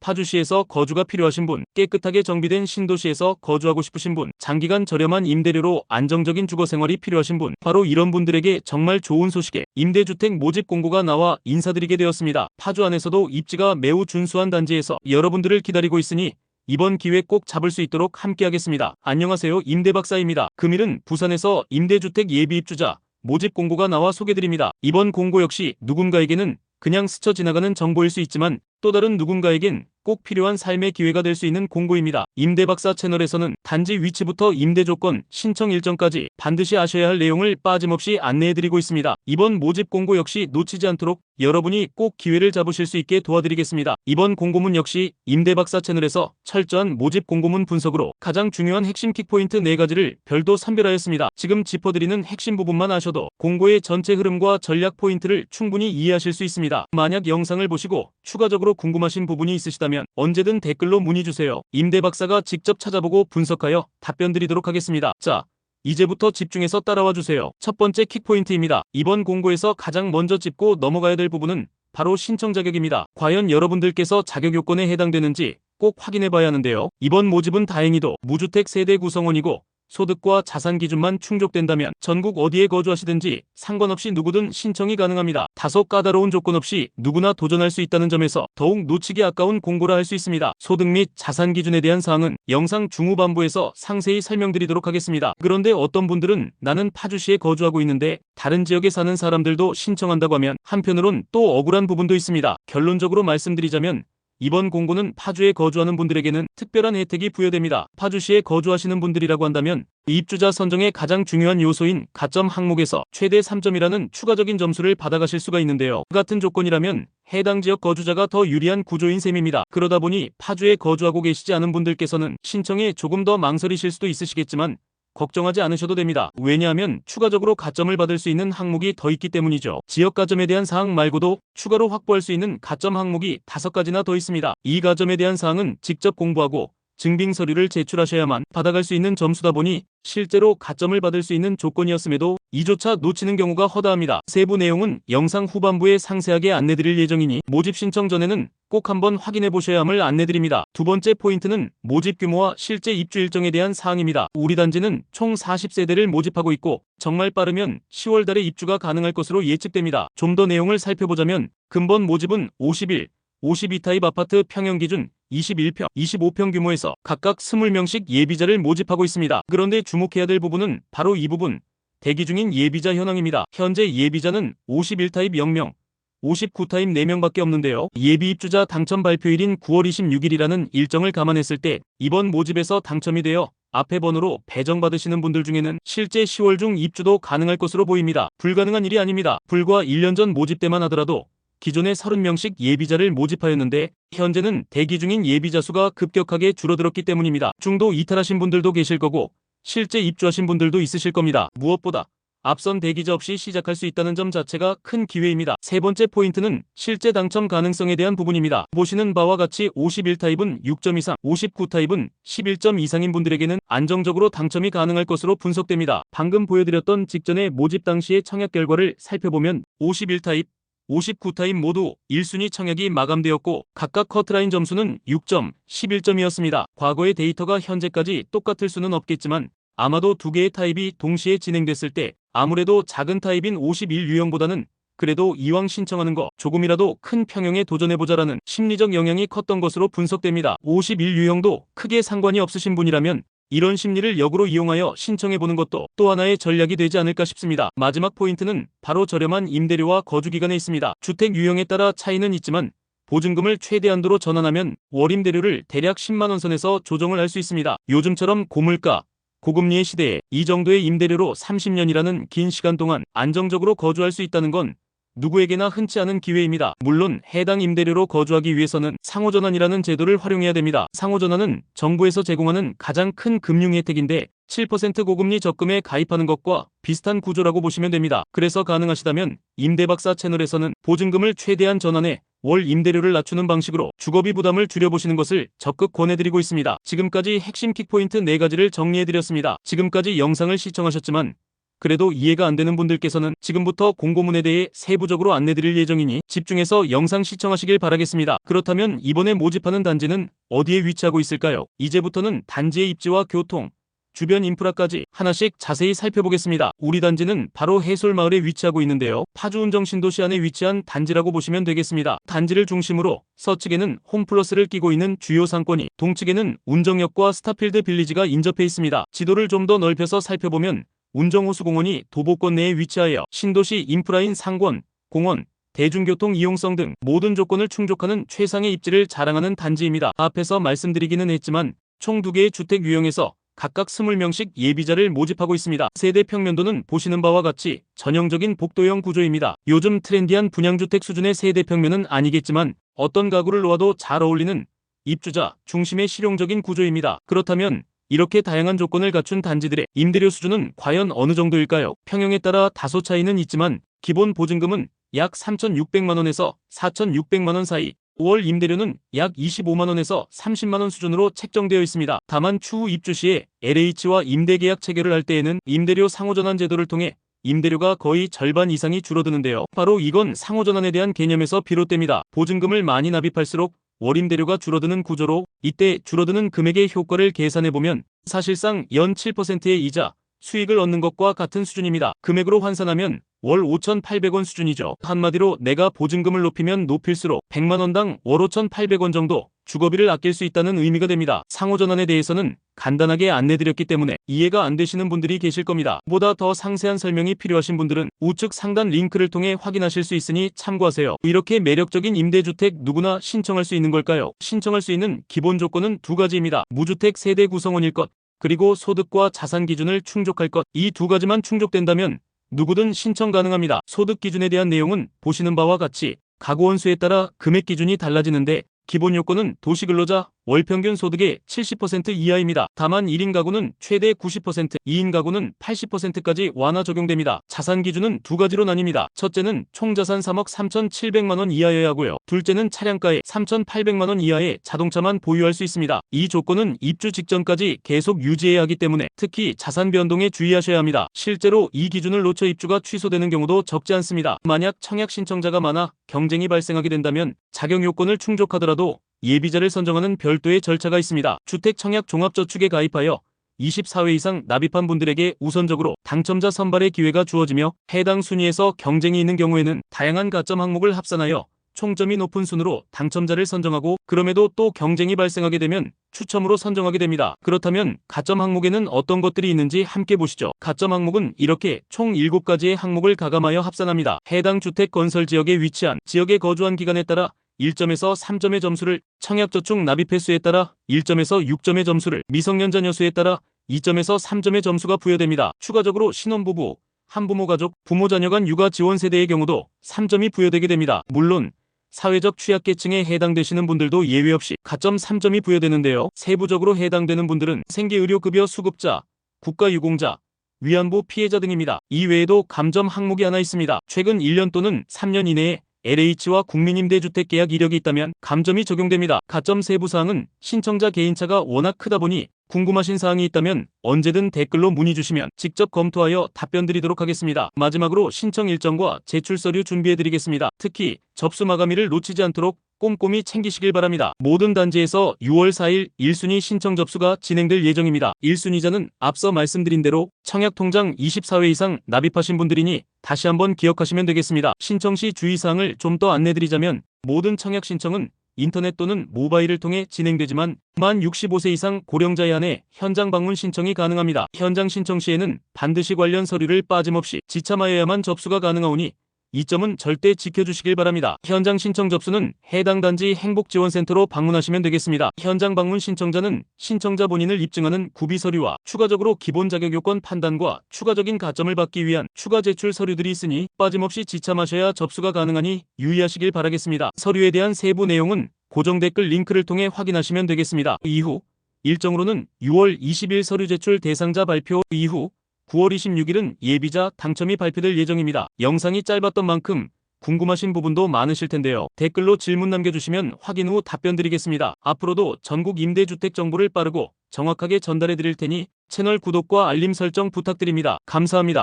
파주시에서 거주가 필요하신 분, 깨끗하게 정비된 신도시에서 거주하고 싶으신 분, 장기간 저렴한 임대료로 안정적인 주거생활이 필요하신 분, 바로 이런 분들에게 정말 좋은 소식에 임대주택 모집 공고가 나와 인사드리게 되었습니다. 파주 안에서도 입지가 매우 준수한 단지에서 여러분들을 기다리고 있으니 이번 기회 꼭 잡을 수 있도록 함께하겠습니다. 안녕하세요, 임대박사입니다. 금일은 부산에서 임대주택 예비입주자 모집 공고가 나와 소개드립니다. 이번 공고 역시 누군가에게는 그냥 스쳐 지나가는 정보일 수 있지만 또 다른 누군가에겐 꼭 필요한 삶의 기회가 될 수 있는 공고입니다. 임대박사 채널에서는 단지 위치부터 임대조건, 신청 일정까지 반드시 아셔야 할 내용을 빠짐없이 안내해드리고 있습니다. 이번 모집 공고 역시 놓치지 않도록 여러분이 꼭 기회를 잡으실 수 있게 도와드리겠습니다. 이번 공고문 역시 임대박사 채널에서 철저한 모집 공고문 분석으로 가장 중요한 핵심 킥포인트 4가지를 별도 선별하였습니다. 지금 짚어드리는 핵심 부분만 아셔도 공고의 전체 흐름과 전략 포인트를 충분히 이해하실 수 있습니다. 만약 영상을 보시고 추가적으로 궁금하신 부분이 있으시다면 언제든 댓글로 문의주세요. 임대박사가 직접 찾아보고 분석하여 답변 드리도록 하겠습니다. 자, 이제부터 집중해서 따라와 주세요. 첫 번째 킥포인트입니다. 이번 공고에서 가장 먼저 짚고 넘어가야 될 부분은 바로 신청 자격입니다. 과연 여러분들께서 자격 요건에 해당되는지 꼭 확인해 봐야 하는데요. 이번 모집은 다행히도 무주택 세대 구성원이고 소득과 자산 기준만 충족된다면 전국 어디에 거주하시든지 상관없이 누구든 신청이 가능합니다. 다소 까다로운 조건 없이 누구나 도전할 수 있다는 점에서 더욱 놓치기 아까운 공고라 할 수 있습니다. 소득 및 자산 기준에 대한 사항은 영상 중후반부에서 상세히 설명드리도록 하겠습니다. 그런데 어떤 분들은 나는 파주시에 거주하고 있는데 다른 지역에 사는 사람들도 신청한다고 하면 한편으론 또 억울한 부분도 있습니다. 결론적으로 말씀드리자면 이번 공고는 파주에 거주하는 분들에게는 특별한 혜택이 부여됩니다. 파주시에 거주하시는 분들이라고 한다면 입주자 선정의 가장 중요한 요소인 가점 항목에서 최대 3점이라는 추가적인 점수를 받아가실 수가 있는데요. 같은 조건이라면 해당 지역 거주자가 더 유리한 구조인 셈입니다. 그러다 보니 파주에 거주하고 계시지 않은 분들께서는 신청에 조금 더 망설이실 수도 있으시겠지만 걱정하지 않으셔도 됩니다. 왜냐하면 추가적으로 가점을 받을 수 있는 항목이 더 있기 때문이죠. 지역 가점에 대한 사항 말고도 추가로 확보할 수 있는 가점 항목이 5가지나 더 있습니다. 이 가점에 대한 사항은 직접 공부하고 증빙 서류를 제출하셔야만 받아갈 수 있는 점수다 보니 실제로 가점을 받을 수 있는 조건이었음에도 이조차 놓치는 경우가 허다합니다. 세부 내용은 영상 후반부에 상세하게 안내드릴 예정이니 모집 신청 전에는 꼭 한번 확인해 보셔야 함을 안내드립니다. 두 번째 포인트는 모집 규모와 실제 입주 일정에 대한 사항입니다. 우리 단지는 총 40세대를 모집하고 있고 정말 빠르면 10월 달에 입주가 가능할 것으로 예측됩니다. 좀 더 내용을 살펴보자면 근본 모집은 51, 52타입 아파트 평형 기준 21평, 25평 규모에서 각각 20명씩 예비자를 모집하고 있습니다. 그런데 주목해야 될 부분은 바로 이 부분, 대기 중인 예비자 현황입니다. 현재 예비자는 51타입 0명, 59타입 4명밖에 없는데요. 예비 입주자 당첨 발표일인 9월 26일이라는 일정을 감안했을 때 이번 모집에서 당첨이 되어 앞에 번호로 배정받으시는 분들 중에는 실제 10월 중 입주도 가능할 것으로 보입니다. 불가능한 일이 아닙니다. 불과 1년 전 모집 때만 하더라도 기존에 30명씩 예비자를 모집하였는데 현재는 대기 중인 예비자 수가 급격하게 줄어들었기 때문입니다. 중도 이탈하신 분들도 계실 거고 실제 입주하신 분들도 있으실 겁니다. 무엇보다 앞선 대기자 없이 시작할 수 있다는 점 자체가 큰 기회입니다. 세 번째 포인트는 실제 당첨 가능성에 대한 부분입니다. 보시는 바와 같이 51타입은 6점 이상, 59타입은 11점 이상인 분들에게는 안정적으로 당첨이 가능할 것으로 분석됩니다. 방금 보여드렸던 직전의 모집 당시의 청약 결과를 살펴보면 51타입, 59타입 모두 1순위 청약이 마감되었고 각각 커트라인 점수는 6점, 11점이었습니다. 과거의 데이터가 현재까지 똑같을 수는 없겠지만 아마도 두 개의 타입이 동시에 진행됐을 때 아무래도 작은 타입인 51 유형보다는 그래도 이왕 신청하는 거 조금이라도 큰 평형에 도전해보자라는 심리적 영향이 컸던 것으로 분석됩니다. 51 유형도 크게 상관이 없으신 분이라면 이런 심리를 역으로 이용하여 신청해보는 것도 또 하나의 전략이 되지 않을까 싶습니다. 마지막 포인트는 바로 저렴한 임대료와 거주기간에 있습니다. 주택 유형에 따라 차이는 있지만 보증금을 최대한도로 전환하면 월임대료를 대략 10만원 선에서 조정을 할 수 있습니다. 요즘처럼 고물가, 고금리의 시대에 이 정도의 임대료로 30년이라는 긴 시간 동안 안정적으로 거주할 수 있다는 건 누구에게나 흔치 않은 기회입니다. 물론 해당 임대료로 거주하기 위해서는 상호전환이라는 제도를 활용해야 됩니다. 상호전환은 정부에서 제공하는 가장 큰 금융 혜택인데 7% 고금리 적금에 가입하는 것과 비슷한 구조라고 보시면 됩니다. 그래서 가능하시다면 임대박사 채널에서는 보증금을 최대한 전환해 월 임대료를 낮추는 방식으로 주거비 부담을 줄여보시는 것을 적극 권해드리고 있습니다. 지금까지 핵심 킥포인트 4가지를 정리해드렸습니다. 지금까지 영상을 시청하셨지만 그래도 이해가 안 되는 분들께서는 지금부터 공고문에 대해 세부적으로 안내드릴 예정이니 집중해서 영상 시청하시길 바라겠습니다. 그렇다면 이번에 모집하는 단지는 어디에 위치하고 있을까요? 이제부터는 단지의 입지와 교통, 주변 인프라까지 하나씩 자세히 살펴보겠습니다. 우리 단지는 바로 해솔마을에 위치하고 있는데요. 파주운정 신도시 안에 위치한 단지라고 보시면 되겠습니다. 단지를 중심으로 서측에는 홈플러스를 끼고 있는 주요 상권이, 동측에는 운정역과 스타필드 빌리지가 인접해 있습니다. 지도를 좀 더 넓혀서 살펴보면 운정호수공원이 도보권 내에 위치하여 신도시 인프라인 상권, 공원, 대중교통 이용성 등 모든 조건을 충족하는 최상의 입지를 자랑하는 단지입니다. 앞에서 말씀드리기는 했지만 총 2개의 주택 유형에서 각각 20명씩 예비자를 모집하고 있습니다. 세대 평면도는 보시는 바와 같이 전형적인 복도형 구조입니다. 요즘 트렌디한 분양주택 수준의 세대 평면은 아니겠지만 어떤 가구를 놓아도 잘 어울리는 입주자 중심의 실용적인 구조입니다. 그렇다면 이렇게 다양한 조건을 갖춘 단지들의 임대료 수준은 과연 어느 정도일까요? 평형에 따라 다소 차이는 있지만 기본 보증금은 약 3,600만원에서 4,600만원 사이, 5월 임대료는 약 25만원에서 30만원 수준으로 책정되어 있습니다. 다만 추후 입주 시에 LH와 임대계약 체결을 할 때에는 임대료 상호전환 제도를 통해 임대료가 거의 절반 이상이 줄어드는데요. 바로 이건 상호전환에 대한 개념에서 비롯됩니다. 보증금을 많이 납입할수록 월임대료가 줄어드는 구조로 이때 줄어드는 금액의 효과를 계산해보면 사실상 연 7%의 이자, 수익을 얻는 것과 같은 수준입니다. 금액으로 환산하면 월 5,800원 수준이죠. 한마디로 내가 보증금을 높이면 높일수록 100만원당 월 5,800원 정도 주거비를 아낄 수 있다는 의미가 됩니다. 상호전환에 대해서는 간단하게 안내드렸기 때문에 이해가 안 되시는 분들이 계실 겁니다. 보다 더 상세한 설명이 필요하신 분들은 우측 상단 링크를 통해 확인하실 수 있으니 참고하세요. 이렇게 매력적인 임대주택 누구나 신청할 수 있는 걸까요? 신청할 수 있는 기본 조건은 2가지입니다. 무주택 세대 구성원일 것, 그리고 소득과 자산 기준을 충족할 것. 이 2가지만 충족된다면 누구든 신청 가능합니다. 소득 기준에 대한 내용은 보시는 바와 같이 가구 원수에 따라 금액 기준이 달라지는데 기본 요건은 도시근로자 월평균 소득의 70% 이하입니다. 다만 1인 가구는 최대 90%, 2인 가구는 80%까지 완화 적용됩니다. 자산 기준은 2가지로 나뉩니다. 첫째는 총자산 3억 3,700만원 이하여야 하고요. 둘째는 차량가에 3,800만원 이하의 자동차만 보유할 수 있습니다. 이 조건은 입주 직전까지 계속 유지해야 하기 때문에 특히 자산 변동에 주의하셔야 합니다. 실제로 이 기준을 놓쳐 입주가 취소되는 경우도 적지 않습니다. 만약 청약 신청자가 많아 경쟁이 발생하게 된다면 자격 요건을 충족하더라도 예비자를 선정하는 별도의 절차가 있습니다. 주택청약 종합저축에 가입하여 24회 이상 납입한 분들에게 우선적으로 당첨자 선발의 기회가 주어지며 해당 순위에서 경쟁이 있는 경우에는 다양한 가점 항목을 합산하여 총점이 높은 순으로 당첨자를 선정하고 그럼에도 또 경쟁이 발생하게 되면 추첨으로 선정하게 됩니다. 그렇다면 가점 항목에는 어떤 것들이 있는지 함께 보시죠. 가점 항목은 이렇게 총 7가지의 항목을 가감하여 합산합니다. 해당 주택 건설 지역에 위치한, 지역에 거주한 기간에 따라 1점에서 3점의 점수를, 청약저축 납입 횟수에 따라 1점에서 6점의 점수를, 미성년 자녀 수에 따라 2점에서 3점의 점수가 부여됩니다. 추가적으로 신혼부부, 한부모 가족, 부모 자녀 간 육아 지원 세대의 경우도 3점이 부여되게 됩니다. 물론 사회적 취약계층에 해당되시는 분들도 예외 없이 가점 3점이 부여되는데요. 세부적으로 해당되는 분들은 생계의료급여 수급자, 국가유공자, 위안부 피해자 등입니다. 이 외에도 감점 항목이 하나 있습니다. 최근 1년 또는 3년 이내에 LH와 국민임대주택 계약 이력이 있다면 감점이 적용됩니다. 가점 세부사항은 신청자 개인차가 워낙 크다 보니 궁금하신 사항이 있다면 언제든 댓글로 문의 주시면 직접 검토하여 답변 드리도록 하겠습니다. 마지막으로 신청 일정과 제출 서류 준비해드리겠습니다. 특히 접수 마감일을 놓치지 않도록 꼼꼼히 챙기시길 바랍니다. 모든 단지에서 6월 4일 1순위 신청 접수가 진행될 예정입니다. 1순위자는 앞서 말씀드린 대로 청약통장 24회 이상 납입하신 분들이니 다시 한번 기억하시면 되겠습니다. 신청 시 주의사항을 좀 더 안내드리자면 모든 청약 신청은 인터넷 또는 모바일을 통해 진행되지만 만 65세 이상 고령자에 한해 현장 방문 신청이 가능합니다. 현장 신청 시에는 반드시 관련 서류를 빠짐없이 지참하여야만 접수가 가능하오니 이 점은 절대 지켜주시길 바랍니다. 현장 신청 접수는 해당 단지 행복지원센터로 방문하시면 되겠습니다. 현장 방문 신청자는 신청자 본인을 입증하는 구비 서류와 추가적으로 기본 자격 요건 판단과 추가적인 가점을 받기 위한 추가 제출 서류들이 있으니 빠짐없이 지참하셔야 접수가 가능하니 유의하시길 바라겠습니다. 서류에 대한 세부 내용은 고정 댓글 링크를 통해 확인하시면 되겠습니다. 이후 일정으로는 6월 20일 서류 제출 대상자 발표 이후 9월 26일은 예비자 당첨이 발표될 예정입니다. 영상이 짧았던 만큼 궁금하신 부분도 많으실 텐데요. 댓글로 질문 남겨주시면 확인 후 답변 드리겠습니다. 앞으로도 전국 임대주택 정보를 빠르고 정확하게 전달해 드릴 테니 채널 구독과 알림 설정 부탁드립니다. 감사합니다.